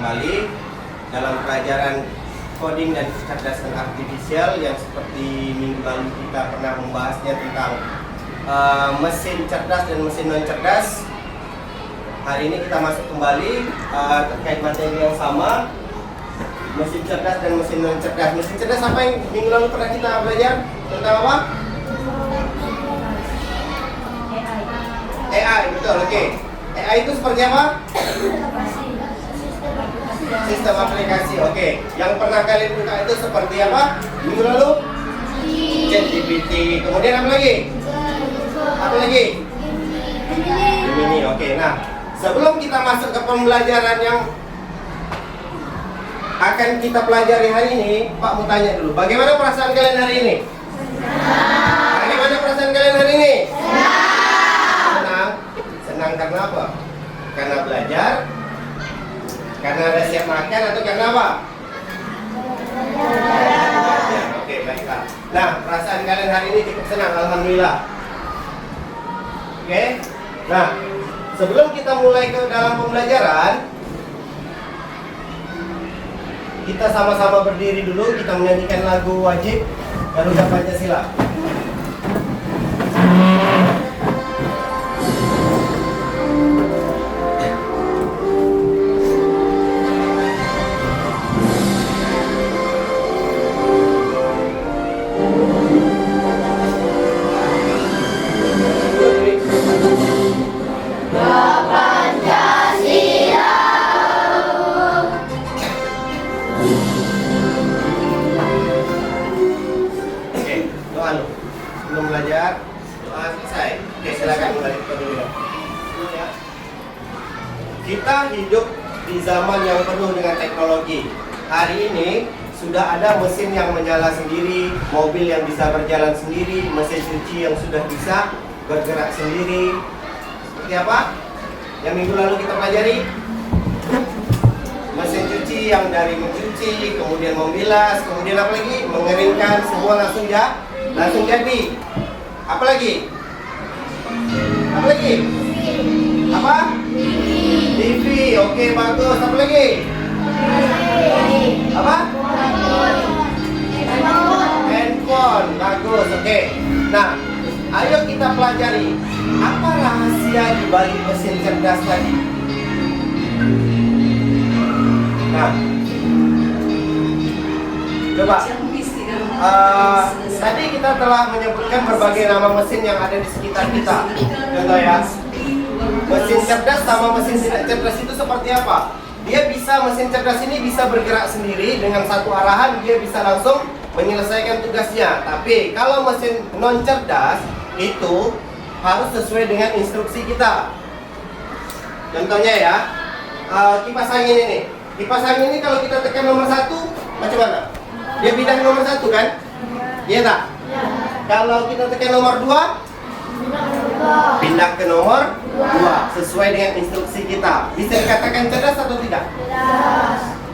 kembali dalam pelajaran coding dan kecerdasan artifisial yang seperti minggu lalu kita pernah membahasnya tentang mesin cerdas dan mesin non cerdas. Hari ini kita masuk kembali terkait materi yang sama, mesin cerdas dan mesin non cerdas. Mesin cerdas apa yang minggu lalu pernah kita belajar tentang apa? AI, betul, oke. AI itu seperti apa? Sistem aplikasi, oke. Yang pernah kalian buka itu seperti apa? Minggu lalu? ChatGPT. Kemudian apa lagi? Apa lagi? Gemini, oke. Nah, sebelum kita masuk ke pembelajaran yang akan kita pelajari hari ini, Pak mau tanya dulu, bagaimana perasaan kalian hari ini? Bagaimana perasaan kalian hari ini? Senang karena apa? Karena belajar? Karena ada siap makan atau karena apa? Belajar. Oke, baiklah. Nah, perasaan kalian hari ini cukup senang, alhamdulillah. Oke. Nah, sebelum kita mulai ke dalam pembelajaran, kita sama-sama berdiri dulu, kita menyanyikan lagu wajib Garuda Pancasila. Kita hidup di zaman yang penuh dengan teknologi. Hari ini sudah ada mesin yang menyala sendiri, mobil yang bisa berjalan sendiri, mesin cuci yang sudah bisa bergerak sendiri. Seperti apa? Yang minggu lalu kita pelajari. Mesin cuci yang dari mencuci, kemudian membilas, kemudian apa lagi? Mengeringkan, semua langsung jadi. Apa lagi? Apa lagi? Apa? TV, oke, bagus. Apa lagi? Apa? Handphone, bagus, oke. Nah, ayo kita pelajari apa rahasia di balik mesin cerdas tadi. Nah, coba. Tadi kita telah menyebutkan berbagai nama mesin yang ada di sekitar kita. Contoh ya. Mesin cerdas sama mesin tidak cerdas itu seperti apa? Mesin cerdas ini bisa bergerak sendiri dengan satu arahan, dia bisa langsung menyelesaikan tugasnya. Tapi kalau mesin non cerdas itu harus sesuai dengan instruksi kita. Contohnya ya, kipas angin ini. Kipas angin ini kalau kita tekan nomor 1, macam mana? Dia pindah ke nomor 1 kan? Iya tak? Kalau kita tekan nomor 2, pindah ke nomor 2 sesuai dengan instruksi kita. Bisa dikatakan cerdas atau tidak?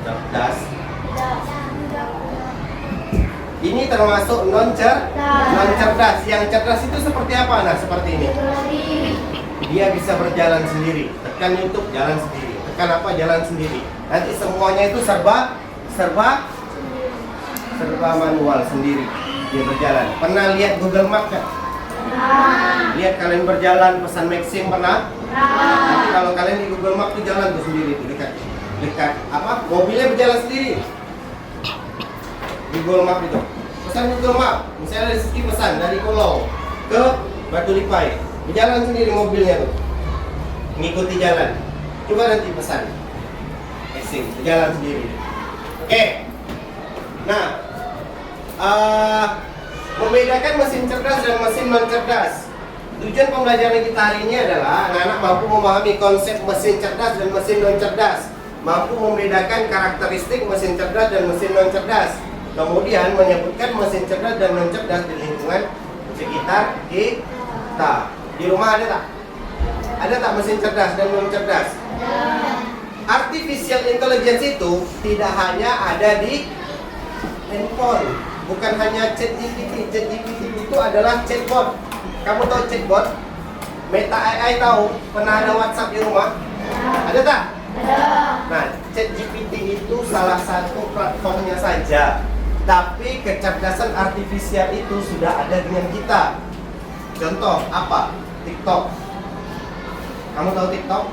Cerdas. Ini termasuk non cerdas. Yang cerdas itu seperti apa? Nah, seperti ini. Dia bisa berjalan sendiri. Tekan YouTube, jalan sendiri. Tekan apa, jalan sendiri. Nanti semuanya itu serba manual sendiri. Dia berjalan. Pernah lihat Google Map kan? Lihat kalian berjalan pesan Maxim pernah? Nanti kalau kalian di Google Map tuh jalan tuh sendiri tuh dekat apa? Mobilnya berjalan sendiri. Google Map itu. Pesan Google Map, misalnya dari segi pesan dari Kolong ke Batu Lipai, berjalan sendiri mobilnya tuh. Mengikuti jalan. Coba nanti pesan. Maxim berjalan sendiri. Oke. Nah, membedakan mesin cerdas dan mesin non cerdas. Tujuan pembelajaran kita hari ini adalah anak-anak mampu memahami konsep mesin cerdas dan mesin non cerdas, mampu membedakan karakteristik mesin cerdas dan mesin non cerdas, kemudian menyebutkan mesin cerdas dan non cerdas di lingkungan sekitar kita. Di rumah ada tak? Ada tak mesin cerdas dan non cerdas? Artificial intelligence itu tidak hanya ada di handphone. Bukan hanya ChatGPT. ChatGPT itu adalah chatbot. Kamu tahu chatbot? Meta AI tahu? Pernah ada WhatsApp di rumah? Ada tak? Ada. Nah, ChatGPT itu salah satu platformnya saja, tapi kecerdasan artifisial itu sudah ada dengan kita. Contoh apa? TikTok. Kamu tahu TikTok?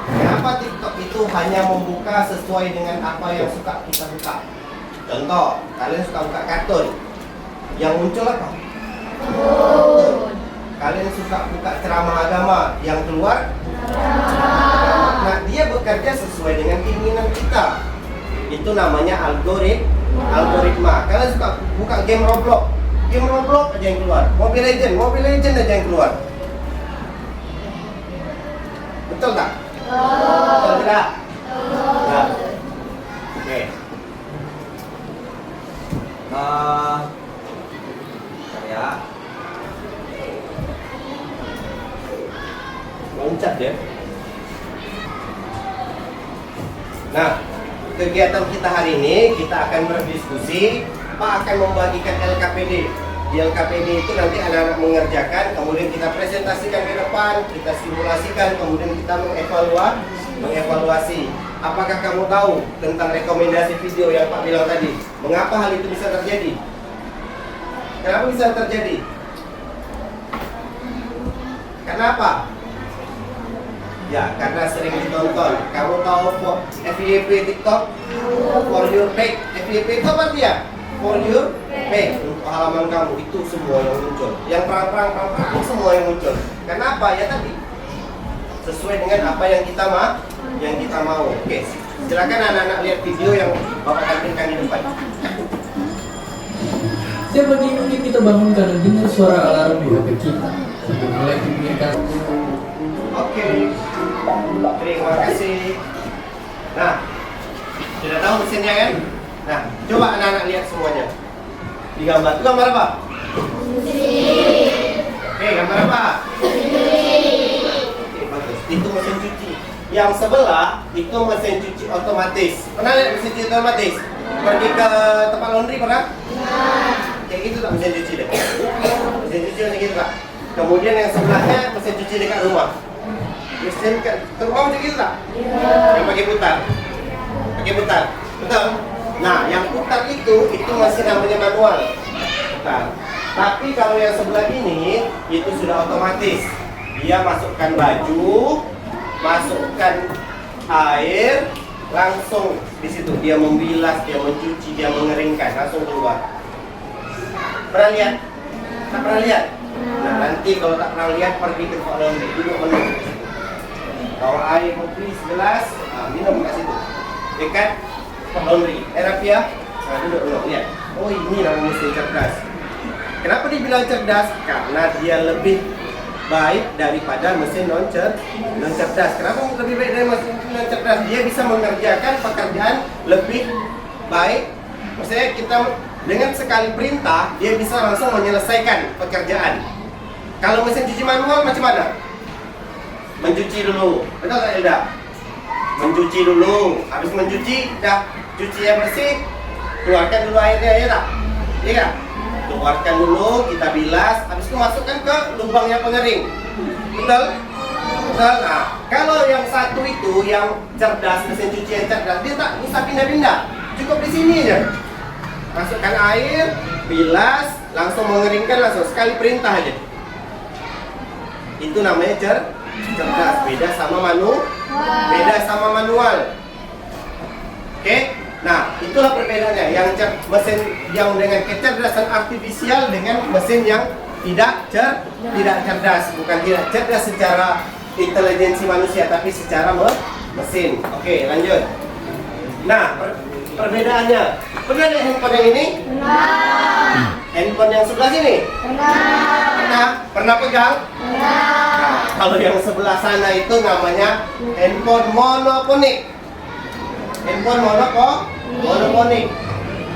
Kenapa TikTok itu hanya membuka sesuai dengan apa yang suka kita buka? Contoh, kalian suka buka kartun, yang muncul apa? Kalian suka buka ceramah agama, yang keluar? Nah, dia bekerja sesuai dengan keinginan kita. Itu namanya algoritma. Kalian suka buka game Roblox aja yang keluar. Mobile Legend aja yang keluar. Betul tak? Betul tidak? Nah. Oke. Ya. Loncat ya. Nah, kegiatan kita hari ini kita akan berdiskusi. Pak akan membagikan LKPD. Di LKPD itu nanti anak-anak mengerjakan, kemudian kita presentasikan ke depan, kita simulasikan, kemudian kita mengevaluasi. Apakah kamu tahu tentang rekomendasi video yang Pak bilang tadi? Mengapa hal itu bisa terjadi? Kenapa bisa terjadi? Kenapa? Ya, karena sering ditonton. Kamu tahu FYP TikTok? For your page. FYP itu apa dia? For your page. Untuk halaman kamu itu semua yang muncul. Yang perang semua yang muncul. Kenapa? Ya tadi sesuai dengan apa yang kita mau. Oke, silakan anak-anak lihat video yang Bapak tampilkan di depan. Setiap pagi mungkin kita bangun karena dengar suara alarm di HP kita untuk mulai dipikirkan. Oke, terima kasih. Nah, sudah tahu mesinnya kan? Nah, coba anak-anak lihat semuanya. Di gambar itu gambar apa? Oke, gambar apa? Oke, bagus. Itu mesin cuci. Yang sebelah itu mesin cuci otomatis. Pernah lihat mesin cuci otomatis? Pergi ke tempat laundry pernah? Kayak gitu tak mesin cuci deh. Mesin cuci macam gitu tak? Kemudian yang sebelahnya mesin cuci dekat rumah. Mesin ke rumah macam gitu tak? Yang pakai putar. Pakai putar. Betul? Nah, yang putar itu masih namanya manual. Putar. Tapi kalau yang sebelah ini itu sudah otomatis. Dia masukkan baju, masukkan air, langsung di situ dia membilas, dia mencuci, dia mengeringkan, langsung keluar. Pernah lihat? Tak pernah lihat? Nah, nanti kalau tak pernah lihat pergi ke tempat laundry, duduk menunggu di situ. Bawa air kopi segelas, minum kat situ. Dekat tempat laundry. Rapia, duduk lihat. Oh, ini namanya mesin cerdas. Kenapa dibilang cerdas? Karena dia lebih baik daripada mesin non cerdas. Kenapa lebih baik dari mesin non cerdas? Dia bisa mengerjakan pekerjaan lebih baik. Maksudnya kita dengan sekali perintah dia bisa langsung menyelesaikan pekerjaan. Kalau mesin cuci manual macam mana? Mencuci dulu, betul tak Elda? Mencuci dulu, habis mencuci, dah cucinya bersih, keluarkan dulu airnya, ya tak? Iya kan? Keluarkan dulu, kita bilas, habis itu masukkan ke lubangnya pengering. Betul? Betul? Nah, kalau yang satu itu, yang cerdas, mesin cuci yang cerdas, dia tak bisa pindah-pindah, cukup di sini aja. Masukkan air, bilas, langsung mengeringkan, langsung sekali perintah aja. Itu namanya cerdas, beda sama manual. Oke? Nah, itulah perbedaannya. Yang mesin yang dengan kecerdasan artifisial dengan mesin yang tidak cerdas, bukan tidak cerdas secara intelijensi manusia, tapi secara mesin. Oke, lanjut. Nah, perbedaannya. Pernah lihat handphone yang ini? Pernah. Handphone yang sebelah sini? Pernah. Pernah pegang? Nah, kalau yang sebelah sana itu namanya handphone monoponik. Handphone monoponik.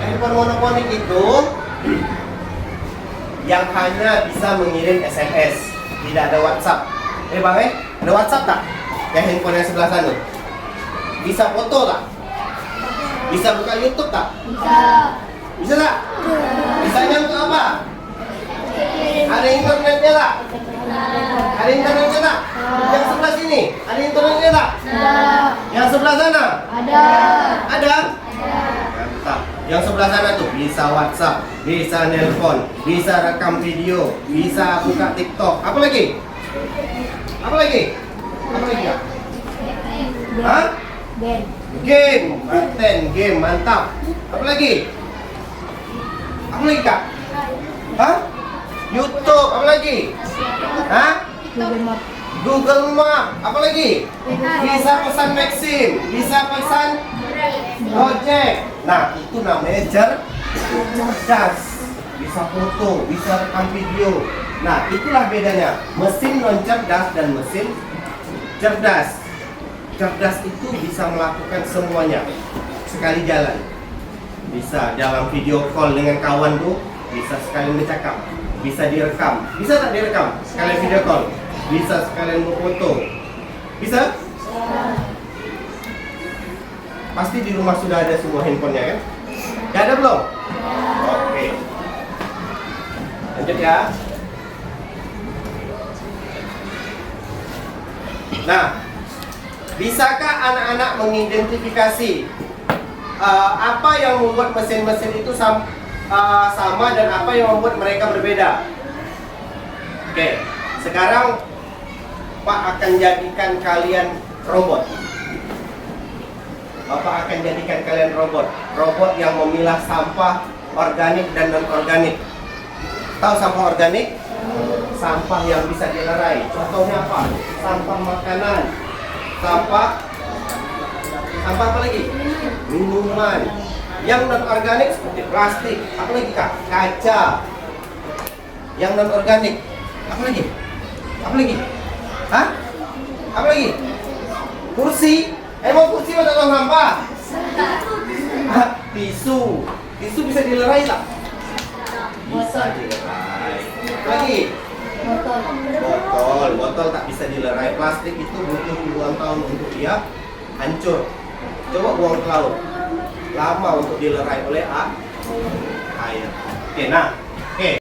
Handphone monoponik itu yang hanya bisa mengirim SMS, tidak ada WhatsApp. Bang, ada WhatsApp tak? Yang handphone yang sebelah sana. Bisa foto tak? Bisa buka YouTube tak? Bisa. Bisa tak? Bisanya untuk apa? Ada internetnya tak? Ada internetnya tak? Yang sebelah sini, ada internetnya tak? Yang sebelah sana? Ada. Ada? Mantap. Yang sebelah sana tuh bisa WhatsApp, bisa nelpon, bisa rekam video, bisa buka TikTok. Apa lagi? Apa lagi? Apa lagi ya? Hah? Ben. Game, game, mantap. Apa lagi? Apa lagi kak? Hah? YouTube, apa lagi? Hah? Google Map. Google Map, apa lagi? Bisa pesan Maxim, bisa pesan Gojek. Nah, itu namanya cerdas. Bisa foto, bisa rekam video. Nah, itulah bedanya mesin non cerdas dan mesin cerdas. Cerdas itu bisa melakukan semuanya sekali jalan. Bisa dalam video call dengan kawan tuh, bisa sekalian bercakap, bisa direkam. Bisa tak direkam? Sekalian video call. Bisa sekalian berfoto. Bisa? Pasti di rumah sudah ada semua handphonenya kan? Gak ada belum? Oke. Lanjut ya. Nah, bisakah anak-anak mengidentifikasi apa yang membuat mesin-mesin itu sama dan apa yang membuat mereka berbeda? Oke, sekarang Pak akan jadikan kalian robot. Bapak akan jadikan kalian robot. Robot yang memilah sampah organik dan non-organik. Tahu sampah organik? Sampah yang bisa dilerai. Contohnya apa? Sampah makanan. Sampah apa lagi? Minuman. Yang non-organik seperti plastik. Apa lagi kak? Kaca. Yang non-organik. Apa lagi? Apa lagi? Hah? Apa lagi? Kursi. Emang kursi atau tong sampah? Tisu. Tisu bisa dilerai tak? Bisa dilerai. Apa lagi? Botol tak bisa dilerai. Plastik itu butuh puluhan tahun untuk dia hancur. Coba buang ke laut, lama untuk dilerai oleh air. Oke, nah, oke.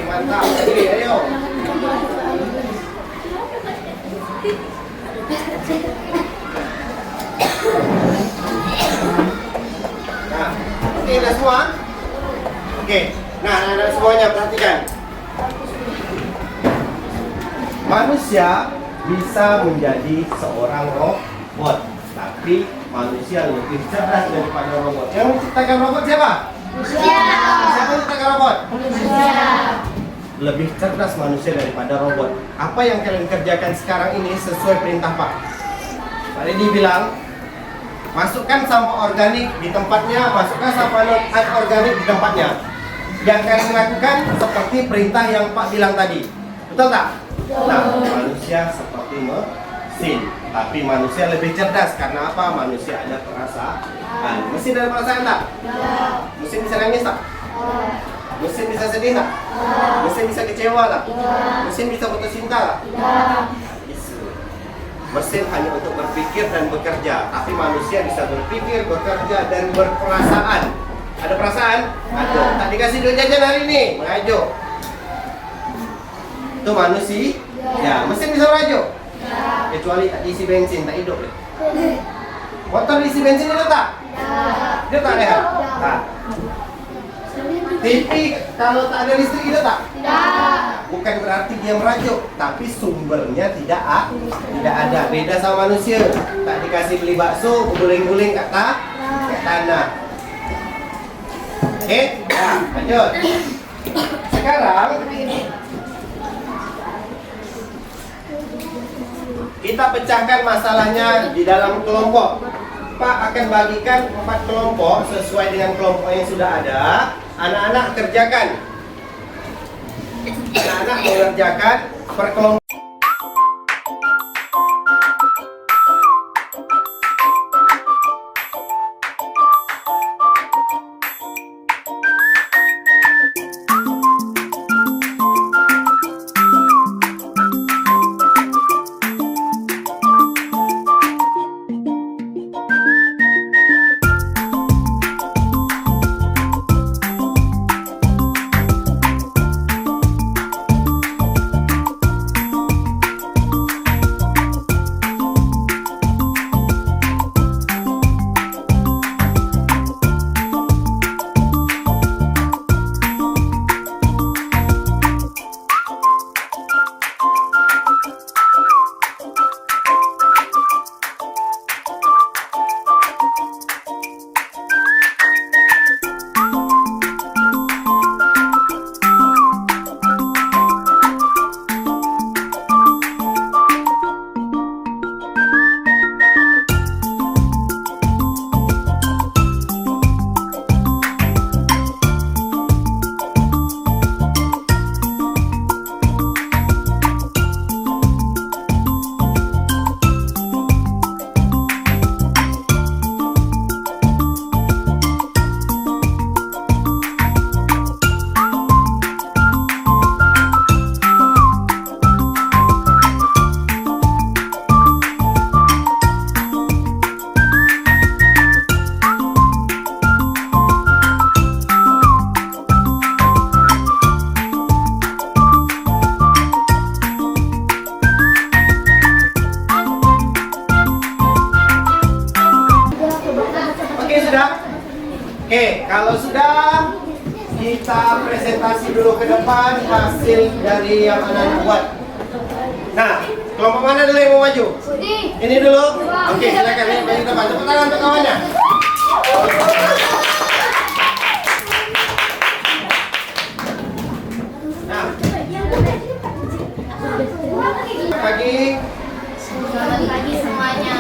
Mantap. Oke, ayo. Nah, oke, udah semua? Oke. Nah, semuanya perhatikan. Manusia bisa menjadi seorang robot, tapi manusia lebih cerdas daripada robot. Yang menciptakan robot siapa? Siapa yang menciptakan robot? Lebih cerdas manusia daripada robot. Apa yang kalian kerjakan sekarang ini sesuai perintah Pak. Pak Redi bilang, masukkan sampah organik di tempatnya, masukkan sampah non-organik di tempatnya. Yang kalian lakukan seperti perintah yang Pak bilang tadi. Betul tak? Nah, manusia seperti mesin, tapi manusia lebih cerdas karena apa? Manusia ada perasaan. Mesin ada perasaan tak? Mesin bisa nangis tak? Mesin bisa sedih tak? Mesin bisa kecewa tak? Mesin bisa putus cinta tak? Mesin hanya untuk berpikir dan bekerja, tapi manusia bisa berpikir, bekerja, dan berperasaan. Ada perasaan? Ada. Tak dikasih duit jajan hari ini, mengajuk. Itu manusia. Ya, mesin bisa mengajuk. Kecuali tak diisi bensin, tak hidup. Motor isi bensin itu tak? Itu tak Leha? Tak. TV kalau tak ada listrik itu tak? Bukan berarti dia merajuk, tapi sumbernya tidak ada. Beda sama manusia. Tak dikasih beli bakso, guling-guling kat tanah. Oke, nah, lanjut. Sekarang kita pecahkan masalahnya di dalam kelompok. Pak akan bagikan 4 kelompok sesuai dengan kelompok yang sudah ada. Anak-anak kerjakan. Anak-anak mengerjakan per kelompok. Oke, kalau sudah kita presentasi dulu ke depan hasil dari yang anak-anak buat. Nah, kelompok mana dulu yang mau maju? Ini dulu. Oke, silakan ya, bagi depan. Tepuk tangan untuk kawannya. Nah, pagi. Selamat pagi semuanya.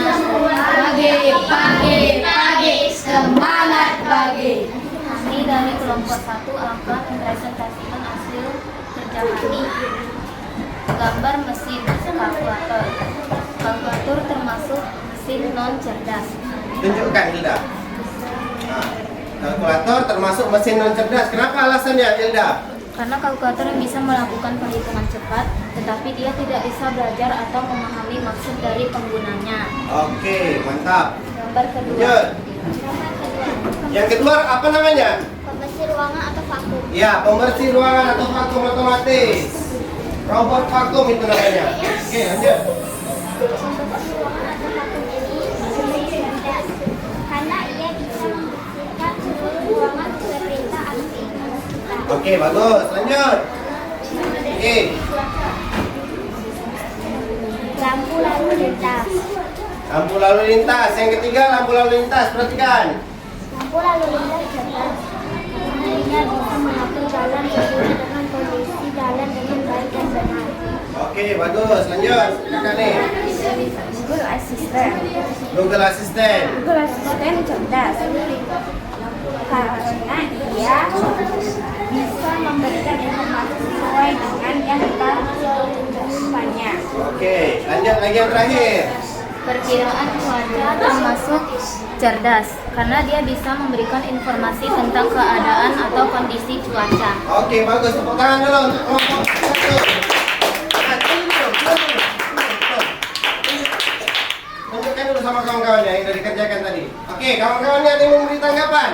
Pagi, semangat pagi. Kami dari kelompok 1 akan mempresentasikan hasil kerja kami. Gambar mesin kalkulator. Kalkulator termasuk mesin non cerdas. Tunjukkan Hilda. Nah, kalkulator termasuk mesin non cerdas. Kenapa alasannya Hilda? Karena kalkulator yang bisa melakukan perhitungan cepat, tetapi dia tidak bisa belajar atau memahami maksud dari penggunanya. Oke, mantap. Gambar kedua. Lanjut. Yang kedua apa namanya? Pembersih ruangan atau vakum. Ya, pembersih ruangan atau vakum otomatis. Robot vakum itu namanya. Oke, lanjut. Pembersih ruangan atau vakum ini cerdas karena ia bisa membersihkan seluruh ruangan sesuai perintah aktivitas kita. Oke, bagus. Lanjut. Oke. Lampu lalu lintas. Lampu lalu lintas. Yang ketiga, lampu lalu lintas. Perhatikan. Lampu lalu lintas cerdas karena ia bisa mengatur jalan sesuai dengan kondisi jalan dengan baik dan benar. Oke, bagus. Lanjut. Kakak nih. Google Assistant. Google Assistant. Google Assistant cerdas karena ia bisa memberikan informasi sesuai dengan yang kita butuhkannya. Oke, lanjut lagi yang terakhir. Perkiraan cuaca termasuk cerdas karena dia bisa memberikan informasi tentang keadaan atau kondisi cuaca. Oke, bagus. Tepuk tangan dulu untuk kelompok 1. Nah, tunjukkan dulu sama kawan-kawannya yang udah dikerjakan tadi. Oke, kawan-kawannya ada yang mau memberi tanggapan?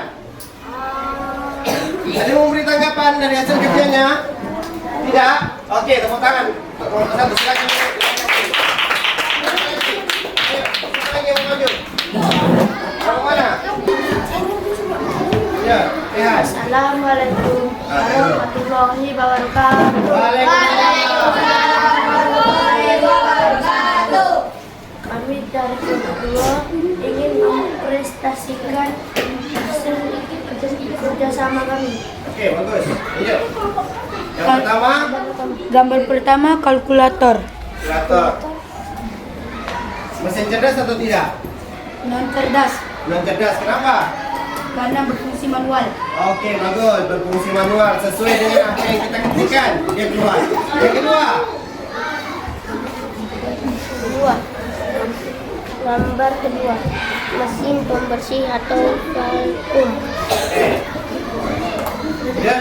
Ada yang mau memberi tanggapan dari hasil kerjanya? Tidak? Oke, tepuk tangan. Untuk kelompok 1, silakan. Ayo, siapa lagi yang mau maju? Assalamualaikum warahmatullahi wabarakatuh. Kami dari kedua ingin memprestasikan hasil kerjasama kami. Oke, bagus. Lanjut. Yang pertama, Gambar pertama kalkulator. kalkulator. Mesin cerdas atau tidak? Non cerdas Non cerdas. Kenapa? karena berfungsi manual. Oke, bagus. Berfungsi manual sesuai dengan apa yang kita ketikkan. Dia keluar. Yang kedua, Kedua, gambar kedua, mesin pembersih atau vakum. dia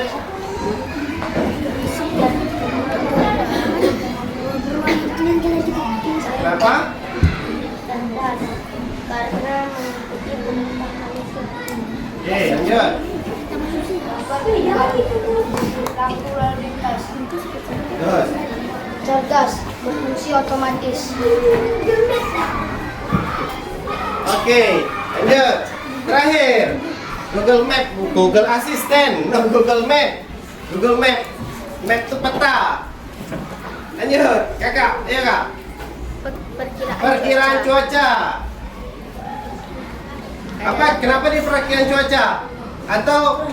kenapa? Cerdas, karena mengikuti perintah manusia. Oke, lanjut. Lampu lalu lintas. Terus. Cerdas, berfungsi otomatis. Oke, lanjut. Terakhir, Google Map, Google Assistant, no Google Map. Google Map, map itu peta. Lanjut, kakak, ayo kak. Perkiraan cuaca. Apa? Kenapa di perkiraan cuaca? Atau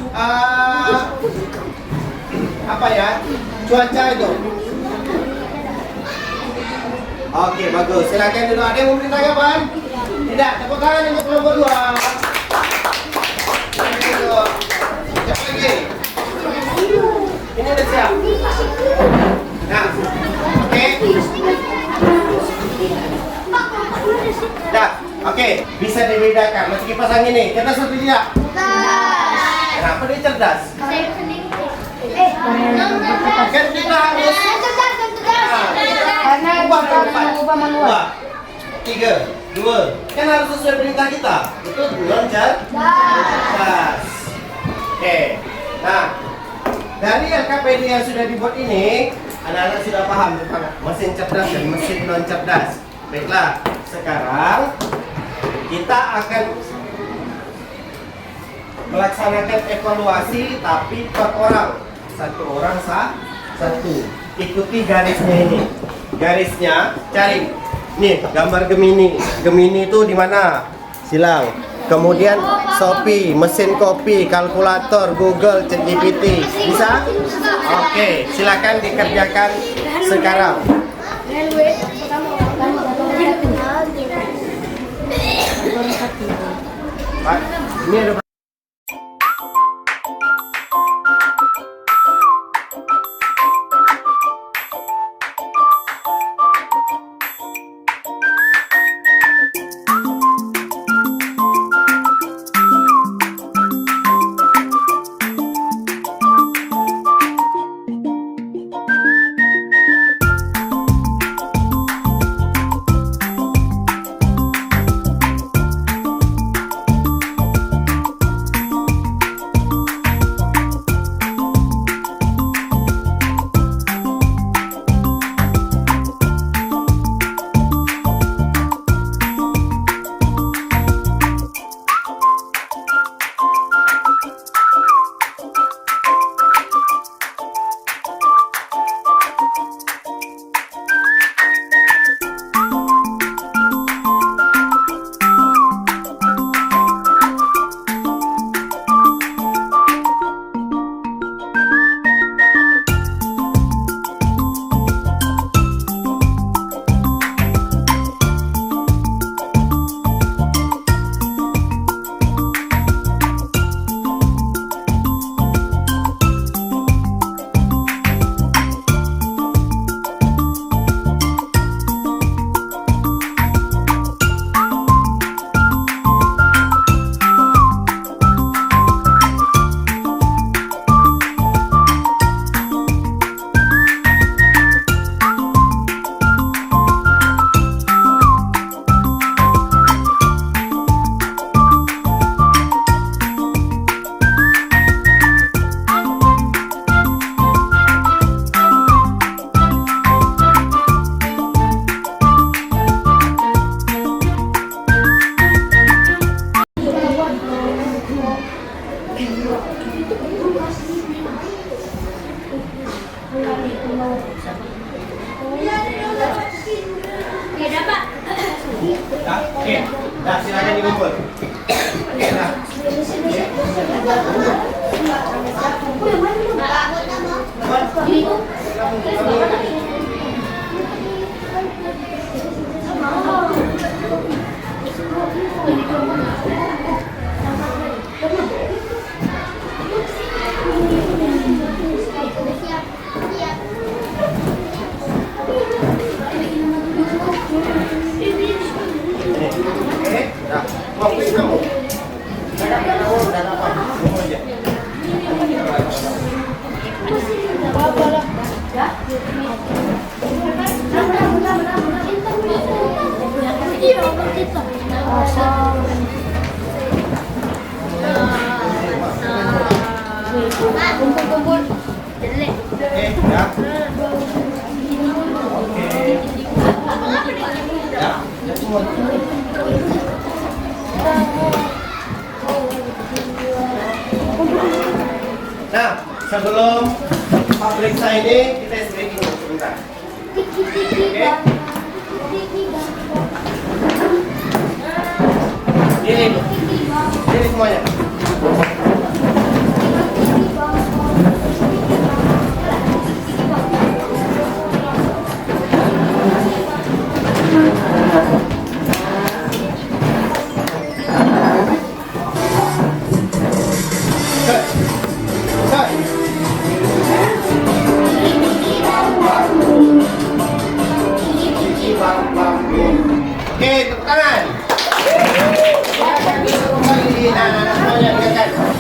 apa ya? Cuaca itu. Oke, bagus. Silakan dulu. Ada yang mau minta jawaban? Tidak. Tepuk tangan untuk nomor 2. Siapa lagi? Ini udah siap. Nah, oke. Dah, oke. Bisa dibedakan. Masih kipas angin nih. Cerdas atau tidak? Kenapa dia cerdas? Kan kita harus Karena mengubah manual. 3, 2. Kan harus sesuai perintah kita. Itu non cerdas. Oke. Nah, dari LKPD yang sudah dibuat ini, anak-anak sudah paham tentang mesin cerdas dan mesin non cerdas. Baiklah, sekarang kita akan melaksanakan evaluasi tapi per orang. Satu orang satu. Ikuti garisnya ini. Garisnya cari. Nih, gambar Gemini. Gemini itu di mana? Silang. Kemudian Shopee, mesin kopi, kalkulator, Google, ChatGPT. Bisa? Oke, silakan dikerjakan sekarang. Pak, ini ada Nah, silakan dikumpul. Nah. Oke, nah, waktu kamu. Kamu udah apa? Ngomong aja. Kumpul-kumpul. Oke, ya. Oke. Ya, ya semua. Nah, sebelum periksa ini kita stretching dulu sebentar. Oke. Ini semuanya. Oke, tepuk tangan. Kembali, nah, semuanya dengarkan.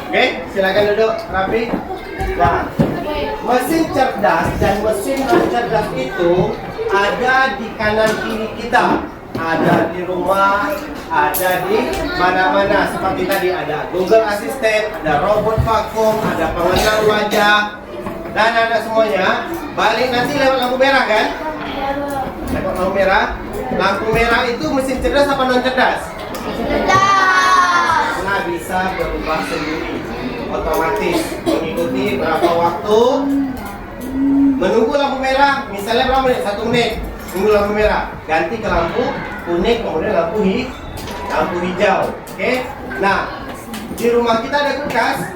Oke, silakan duduk rapi. Nah, mesin cerdas dan mesin non cerdas itu ada di kanan kiri kita. Ada di rumah, ada di mana-mana. Seperti tadi ada Google Assistant, ada robot vakum, ada pengenal wajah, dan ada semuanya. Balik nanti lewat lampu merah kan? Lewat lampu merah. Lampu merah itu mesin cerdas apa non cerdas? Cerdas. Nah, bisa berubah sendiri, otomatis mengikuti berapa waktu. Menunggu lampu merah, misalnya berapa menit? 1 menit. Tunggu lampu merah, ganti ke lampu kuning, kemudian lampu hijau. Oke? Nah, di rumah kita ada kulkas?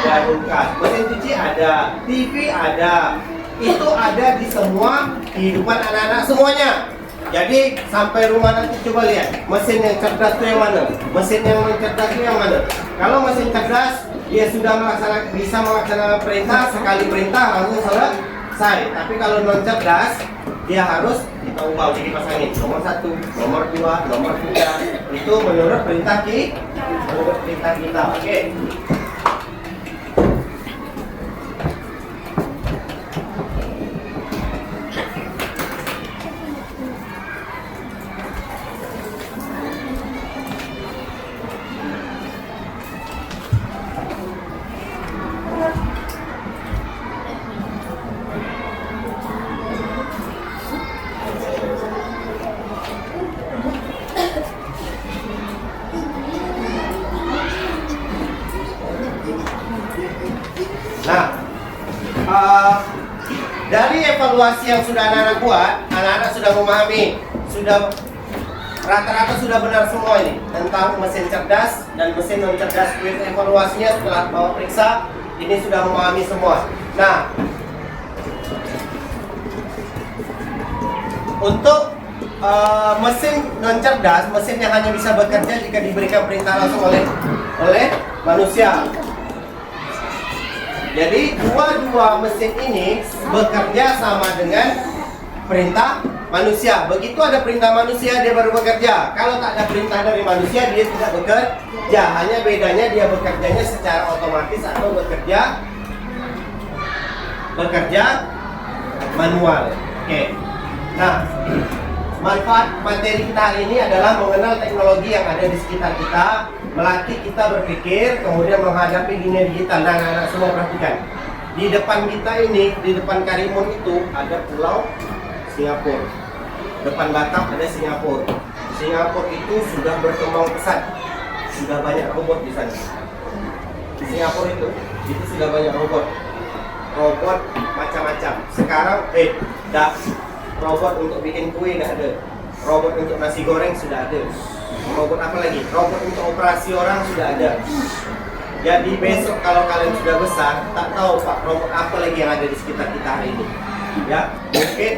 Ada kulkas. Mesin cuci ada, TV ada. Itu ada di semua kehidupan anak-anak semuanya. Jadi sampai rumah nanti coba lihat mesin yang cerdas itu yang mana, mesin yang cerdas itu yang mana. Kalau mesin cerdas dia sudah bisa melaksanakan perintah, sekali perintah langsung selesai. Tapi kalau non cerdas dia harus kita ubah jadi pasangin nomor 1, nomor 2, nomor 3. Itu menurut perintah kita. Oke. Nah, dari evaluasi yang sudah anak-anak buat, anak-anak sudah memahami, sudah rata-rata sudah benar semua ini tentang mesin cerdas dan mesin non cerdas. Evaluasinya setelah bawa periksa, ini sudah memahami semua. Nah, untuk mesin non cerdas, mesin yang hanya bisa bekerja jika diberikan perintah langsung oleh manusia. Jadi dua mesin ini bekerja sama dengan perintah manusia. Begitu ada perintah manusia dia baru bekerja. Kalau tak ada perintah dari manusia dia tidak bekerja. Hanya bedanya dia bekerjanya secara otomatis atau bekerja manual. Oke. Nah, manfaat materi kita hari ini adalah mengenal teknologi yang ada di sekitar kita, melatih kita berpikir, kemudian menghadapi dunia digital. Nah, anak-anak semua perhatikan. Di depan kita ini, di depan Karimun itu ada pulau Singapura. Depan Batam ada Singapura. Singapura itu sudah berkembang pesat. Sudah banyak robot di sana. Di Singapura itu sudah banyak robot. robot macam-macam. Sekarang dah robot untuk bikin kue dah ada. Robot untuk nasi goreng sudah ada. Robot apa lagi? Robot untuk operasi orang sudah ada. Jadi besok kalau kalian sudah besar, tak tahu Pak robot apa lagi yang ada di sekitar kita hari ini. Ya, mungkin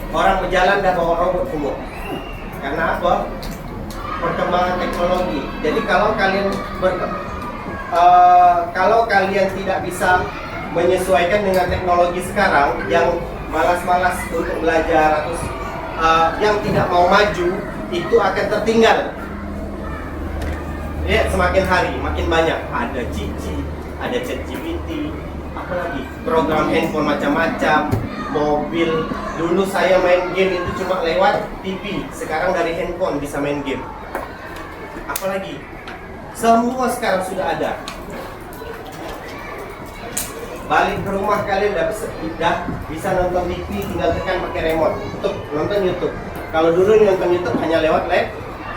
orang berjalan dah bawa robot semua. Karena apa? Perkembangan teknologi. Jadi kalau kalian tidak bisa menyesuaikan dengan teknologi sekarang yang malas-malas untuk belajar atau yang tidak mau maju, itu akan tertinggal. Lihat semakin hari makin banyak ada Cici, ada ChatGPT, apalagi program handphone macam-macam, mobil. Dulu saya main game itu cuma lewat TV, sekarang dari handphone bisa main game. Apalagi semua sekarang sudah ada. Balik ke rumah kalian udah bisa nonton TV, tinggal tekan pakai remote untuk nonton YouTube. Kalau dulu nonton YouTube hanya lewat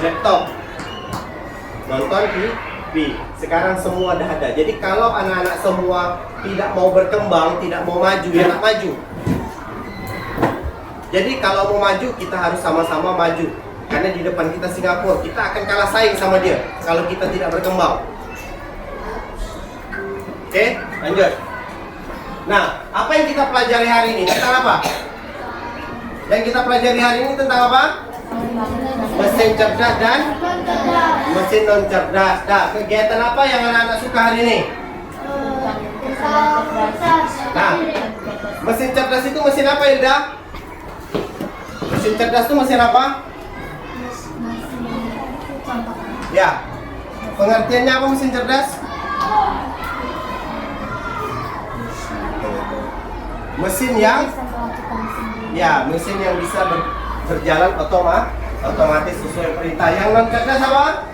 laptop, nonton TV. Sekarang semua dah ada. Jadi kalau anak-anak semua tidak mau berkembang, tidak mau maju, ya tak maju. Jadi kalau mau maju, kita harus sama-sama maju. Karena di depan kita Singapura, kita akan kalah saing sama dia kalau kita tidak berkembang. Oke, lanjut. Nah, apa yang kita pelajari hari ini? Tentang apa? Yang kita pelajari hari ini tentang apa? Mesin cerdas dan mesin non cerdas. Nah, kegiatan apa yang anak-anak suka hari ini? Nah, mesin cerdas itu mesin apa, Hilda? Mesin cerdas itu mesin apa? Ya, pengertiannya apa mesin cerdas? Mesin yang mesin yang bisa berjalan otomatis sesuai perintah. Yang non cerdas apa?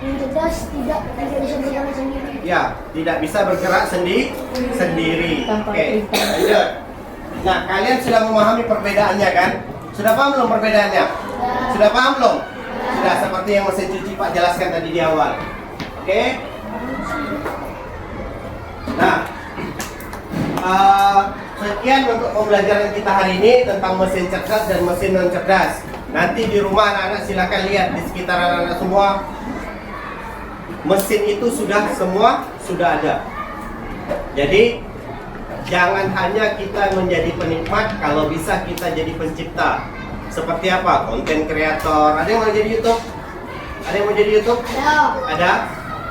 Yang cerdas tidak bisa berjalan sendiri. Ya, tidak bisa bergerak sendiri. Oke, lanjut. Nah, kalian sudah memahami perbedaannya kan? Sudah paham belum perbedaannya? Sudah paham belum? Sudah, seperti yang mesin cuci Pak jelaskan tadi di awal. Oke? Nah, sekian untuk pembelajaran kita hari ini tentang mesin cerdas dan mesin non cerdas. Nanti di rumah anak-anak silakan lihat di sekitar anak-anak semua. Mesin itu semua sudah ada. Jadi jangan hanya kita menjadi penikmat, kalau bisa kita jadi pencipta. Seperti apa? Konten kreator. Ada yang mau jadi YouTube? Ada yang mau jadi YouTube? Ada?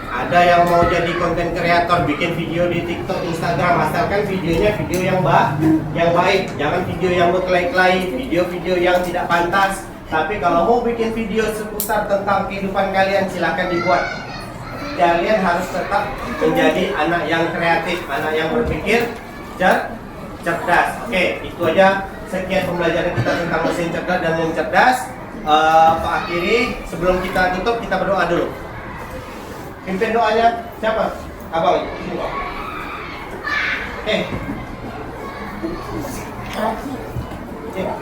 Ada yang mau jadi konten kreator, bikin video di TikTok, Instagram, asalkan videonya video yang baik. Jangan video yang berkelahi-kelahi, video-video yang tidak pantas. Tapi kalau mau bikin video seputar tentang kehidupan kalian, silakan dibuat. Kalian harus tetap menjadi anak yang kreatif, anak yang berpikir cerdas. Oke, itu aja. Sekian pembelajaran kita tentang mesin cerdas dan non cerdas. Pak akhiri, sebelum kita tutup, kita berdoa dulu. Pimpin doanya siapa? Abang. Oke.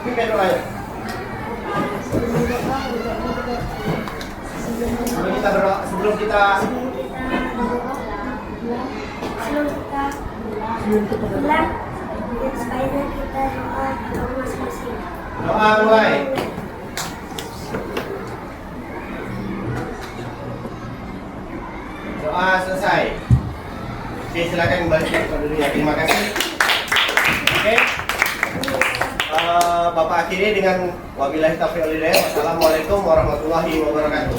Pimpin doanya. Sebelum kita berdoa, sebelum kita pulang, supaya kita doa masing-masing. doa mulai. Doa selesai. Oke, silakan kembali ke dulu ya. Terima kasih. Oke. Bapak akhiri dengan wabillahi taufiq wal hidayah. Wassalamualaikum warahmatullahi wabarakatuh.